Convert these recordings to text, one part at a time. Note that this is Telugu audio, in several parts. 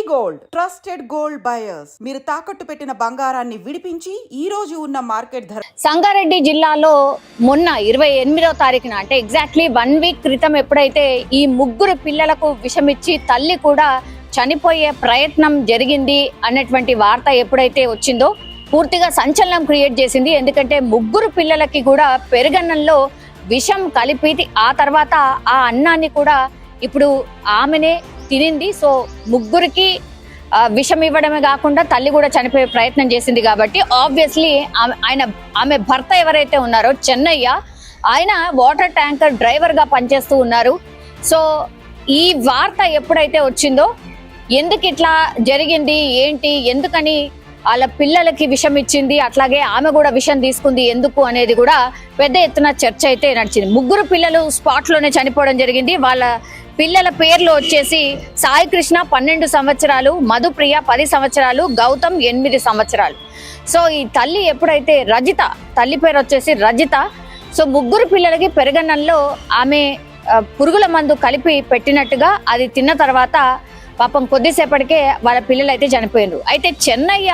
గోల్డ్ ట్రస్టెడ్ గోల్డ్ బయర్స్ మీరు తాకట్టు పెట్టిన బంగారాన్ని విడిపించి ఈ రోజు ఉన్న మార్కెట్ ధర. సంగారెడ్డి జిల్లాలో మొన్న 28వ తారీఖున అంటే ఎగ్జాక్ట్లీ 1 వీక్ క్రితం ఎప్పుడైతే ఈ ముగ్గురు పిల్లలకు విషమిచ్చి తల్లి కూడా చనిపోయే ప్రయత్నం జరిగింది అన్నటువంటి వార్త ఎప్పుడైతే వచ్చిందో పూర్తిగా సంచలనం క్రియేట్ చేసింది. ఎందుకంటే ముగ్గురు పిల్లలకి కూడా పెరుగన్నంలో విషం కలిపి ఆ తర్వాత ఆ అన్నాన్ని కూడా ఇప్పుడు ఆమెనే తినింది. సో ముగ్గురికి విషం ఇవ్వడమే కాకుండా తల్లి కూడా చనిపోయే ప్రయత్నం చేసింది. కాబట్టి ఆబ్వియస్లీ ఆమె భర్త ఎవరైతే ఉన్నారో చెన్నయ్య, ఆయన వాటర్ ట్యాంకర్ డ్రైవర్ గా పనిచేస్తూ ఉన్నారు. సో ఈ వార్త ఎప్పుడైతే వచ్చిందో ఎందుకు ఇట్లా జరిగింది ఏంటి, ఎందుకని వాళ్ళ పిల్లలకి విషం ఇచ్చింది, అట్లాగే ఆమె కూడా విషం తీసుకుంది ఎందుకు అనేది కూడా పెద్ద ఎత్తున చర్చ అయితే నడిచింది. ముగ్గురు పిల్లలు స్పాట్ లోనే చనిపోవడం జరిగింది. వాళ్ళ పిల్లల పేర్లు వచ్చేసి సాయి కృష్ణ 12 సంవత్సరాలు, మధుప్రియ 10 సంవత్సరాలు, గౌతమ్ 8 సంవత్సరాలు. సో ఈ తల్లి ఎప్పుడైతే రజిత, తల్లి పేరు వచ్చేసి రజిత. సో ముగ్గురు పిల్లలకి పెరుగన్నంలో ఆమె పురుగుల మందు కలిపి పెట్టినట్టుగా అది తిన్న తర్వాత పాపం కొద్దిసేపటికే వాళ్ళ పిల్లలు అయితే చనిపోయినారు. అయితే చెన్నయ్య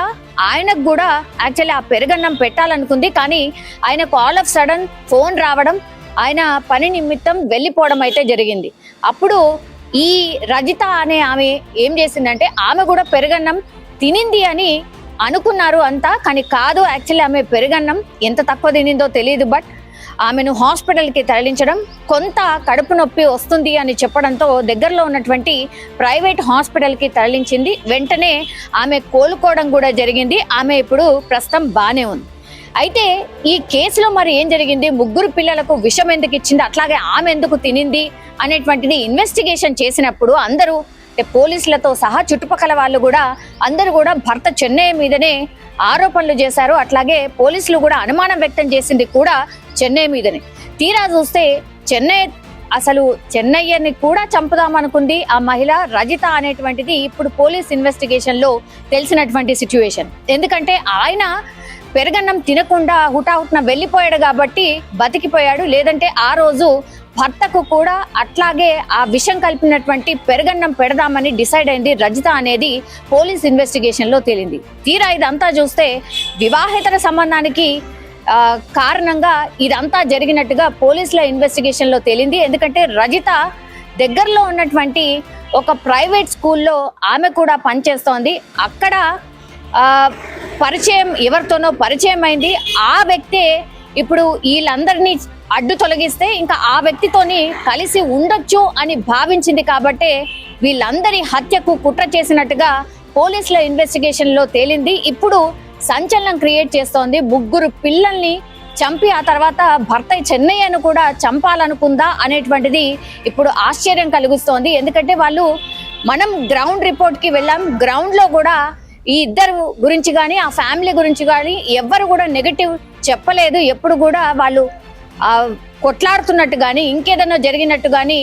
ఆయనకు కూడా యాక్చువల్లీ ఆ పెరుగన్నం పెట్టాలనుకుంది, కానీ ఆయనకు ఆల్ ఆఫ్ సడన్ ఫోన్ రావడం, ఆయన పని నిమిత్తం వెళ్ళిపోవడం అయితే జరిగింది. అప్పుడు ఈ రజిత అనే ఆమె ఏం చేసిందంటే ఆమె కూడా పెరుగన్నం తినింది అని అనుకున్నారు అంతా, కానీ కాదు. యాక్చువల్లీ ఆమె పెరుగన్నం ఎంత తక్కువ తినిందో తెలియదు, బట్ ఆమెను హాస్పిటల్కి తరలించడం, కొంత కడుపు నొప్పి వస్తుంది అని చెప్పడంతో దగ్గరలో ఉన్నటువంటి ప్రైవేట్ హాస్పిటల్కి తరలించింది. వెంటనే ఆమె కోలుకోవడం కూడా జరిగింది. ఆమె ఇప్పుడు ప్రస్తుతం బాగానే ఉంది. అయితే ఈ కేసులో మరి ఏం జరిగింది, ముగ్గురు పిల్లలకు విషం ఎందుకు ఇచ్చింది, అట్లాగే ఆమె ఎందుకు తినింది అనేటువంటిది ఇన్వెస్టిగేషన్ చేసినప్పుడు అందరూ పోలీసులతో సహా చుట్టుపక్కల వాళ్ళు కూడా అందరూ కూడా భర్త చెన్నయ్య మీదనే ఆరోపణలు చేశారు. అట్లాగే పోలీసులు కూడా అనుమానం వ్యక్తం చేసింది కూడా చెన్నయ్య మీదనే. తీరా చూస్తే చెన్నయ్యని కూడా చంపుదామనుకుంది ఆ మహిళ రజిత అనేటువంటిది ఇప్పుడు పోలీస్ ఇన్వెస్టిగేషన్ లో తెలిసినటువంటి సిచ్యువేషన్. ఎందుకంటే ఆయన పెరుగన్నం తినకుండా హుటాహుట్న వెళ్ళిపోయాడు కాబట్టి బతికిపోయాడు. లేదంటే ఆ రోజు భర్తకు కూడా అట్లాగే ఆ విషం కలిపినటువంటి పెరుగన్నం పెడదామని డిసైడ్ అయింది రజిత అనేది పోలీస్ ఇన్వెస్టిగేషన్ లో తేలింది. తీరా ఇదంతా చూస్తే వివాహేతర సంబంధానికి కారణంగా ఇదంతా జరిగినట్టుగా పోలీసుల ఇన్వెస్టిగేషన్ లో తేలింది. ఎందుకంటే రజిత దగ్గరలో ఉన్నటువంటి ఒక ప్రైవేట్ స్కూల్లో ఆమె కూడా పనిచేస్తోంది. అక్కడ పరిచయం, ఎవరితోనో పరిచయం అయింది. ఆ వ్యక్తే ఇప్పుడు వీళ్ళందరినీ అడ్డు తొలగిస్తే ఇంకా ఆ వ్యక్తితోని కలిసి ఉండొచ్చు అని భావించింది. కాబట్టే వీళ్ళందరి హత్యకు కుట్ర చేసినట్టుగా పోలీసుల ఇన్వెస్టిగేషన్ లో తేలింది. ఇప్పుడు సంచలనం క్రియేట్ చేస్తోంది. ముగ్గురు పిల్లల్ని చంపి ఆ తర్వాత భర్త చెన్నయ్యను కూడా చంపాలనుకుందా అనేటువంటిది ఇప్పుడు ఆశ్చర్యం కలిగిస్తోంది. ఎందుకంటే మనం గ్రౌండ్ రిపోర్ట్ కి వెళ్ళాం. గ్రౌండ్ లో కూడా ఈ ఇద్దరు గురించి కానీ ఆ ఫ్యామిలీ గురించి కానీ ఎవ్వరు కూడా నెగటివ్ చెప్పలేదు. ఎప్పుడు కూడా వాళ్ళు కొట్లాడుతున్నట్టు కానీ ఇంకేదన్నా జరిగినట్టు కానీ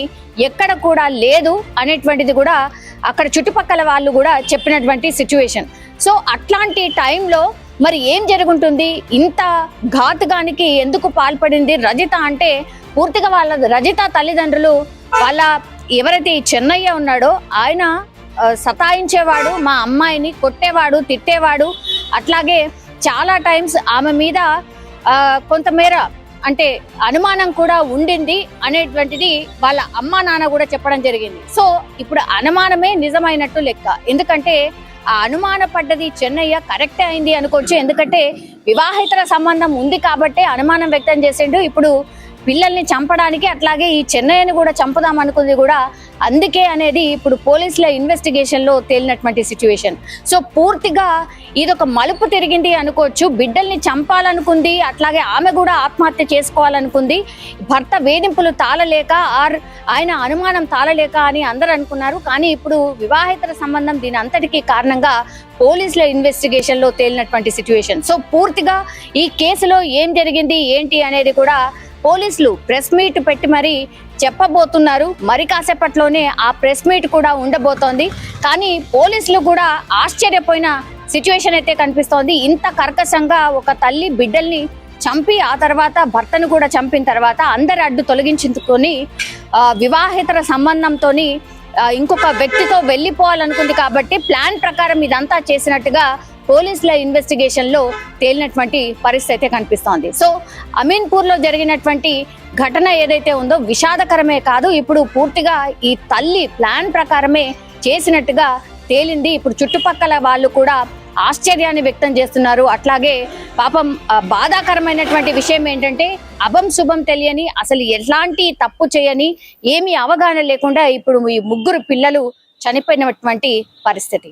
ఎక్కడ కూడా లేదు అనేటువంటిది కూడా అక్కడ చుట్టుపక్కల వాళ్ళు కూడా చెప్పినటువంటి సిచ్యువేషన్. సో అట్లాంటి టైంలో మరి ఏం జరుగుతుంది, ఇంత ఘాతుకానికి ఎందుకు పాల్పడింది రజిత అంటే పూర్తిగా రజిత తల్లిదండ్రులు ఎవరైతే ఈ చెన్నయ్య ఉన్నాడో ఆయన సతాయించేవాడు, మా అమ్మాయిని కొట్టేవాడు, తిట్టేవాడు. అట్లాగే చాలా టైమ్స్ ఆమె మీద కొంతమేర అంటే అనుమానం కూడా ఉండింది అనేటువంటిది వాళ్ళ అమ్మా నాన్న కూడా చెప్పడం జరిగింది. సో ఇప్పుడు అనుమానమే నిజమైనట్టు లెక్క. ఎందుకంటే ఆ అనుమాన పడ్డది చెన్నయ్య కరెక్టే అయింది అనుకోవచ్చు. ఎందుకంటే వివాహేతర సంబంధం ఉంది కాబట్టి అనుమానం వ్యక్తం చేసిండు. ఇప్పుడు పిల్లల్ని చంపడానికి అట్లాగే ఈ చెన్నయ్యని కూడా చంపుదాం అనుకుంది కూడా అందుకే అనేది ఇప్పుడు పోలీసుల ఇన్వెస్టిగేషన్ లో తేలినటువంటి సిచ్యువేషన్. సో పూర్తిగా ఇదొక మలుపు తిరిగింది అనుకోవచ్చు. బిడ్డల్ని చంపాలనుకుంది, అట్లాగే ఆమె కూడా ఆత్మహత్య చేసుకోవాలనుకుంది. భర్త వేధింపులు తాళలేక ఆయన అనుమానం తాళలేక అని అందరూ అనుకున్నారు. కానీ ఇప్పుడు వివాహేతర సంబంధం దీని అంతటికీ కారణంగా పోలీసుల ఇన్వెస్టిగేషన్ లో తేలినటువంటి సిచ్యువేషన్. సో పూర్తిగా ఈ కేసులో ఏం జరిగింది ఏంటి అనేది కూడా పోలీసులు ప్రెస్ మీట్ పెట్టి మరి చెప్పబోతున్నారు. మరి కాసేపట్లోనే ఆ ప్రెస్ మీట్ కూడా ఉండబోతోంది. కానీ పోలీసులు కూడా ఆశ్చర్యపోయిన సిచ్యువేషన్ అయితే కనిపిస్తోంది. ఇంత కర్కశంగా ఒక తల్లి బిడ్డల్ని చంపి ఆ తర్వాత భర్తను కూడా చంపిన తర్వాత అందరి అడ్డు తొలగించుకొని వివాహేతర సంబంధంతో ఇంకొక వ్యక్తితో వెళ్ళిపోవాలనుకుంది కాబట్టి ప్లాన్ ప్రకారం ఇదంతా చేసినట్టుగా పోలీసుల ఇన్వెస్టిగేషన్ లో తేలినటువంటి పరిస్థితి అయితే కనిపిస్తోంది. సో అమీన్పూర్ లో జరిగినటువంటి ఘటన ఏదైతే ఉందో విషాదకరమే కాదు, ఇప్పుడు పూర్తిగా ఈ తల్లి ప్లాన్ ప్రకారమే చేసినట్టుగా తేలింది. ఇప్పుడు చుట్టుపక్కల వాళ్ళు కూడా ఆశ్చర్యాన్ని వ్యక్తం చేస్తున్నారు. అట్లాగే పాపం బాధాకరమైనటువంటి విషయం ఏంటంటే అభం శుభం తెలియని, అసలు ఎలాంటి తప్పు చేయని, ఏమీ అవగాహన లేకుండా ఇప్పుడు ఈ ముగ్గురు పిల్లలు చనిపోయినటువంటి పరిస్థితి.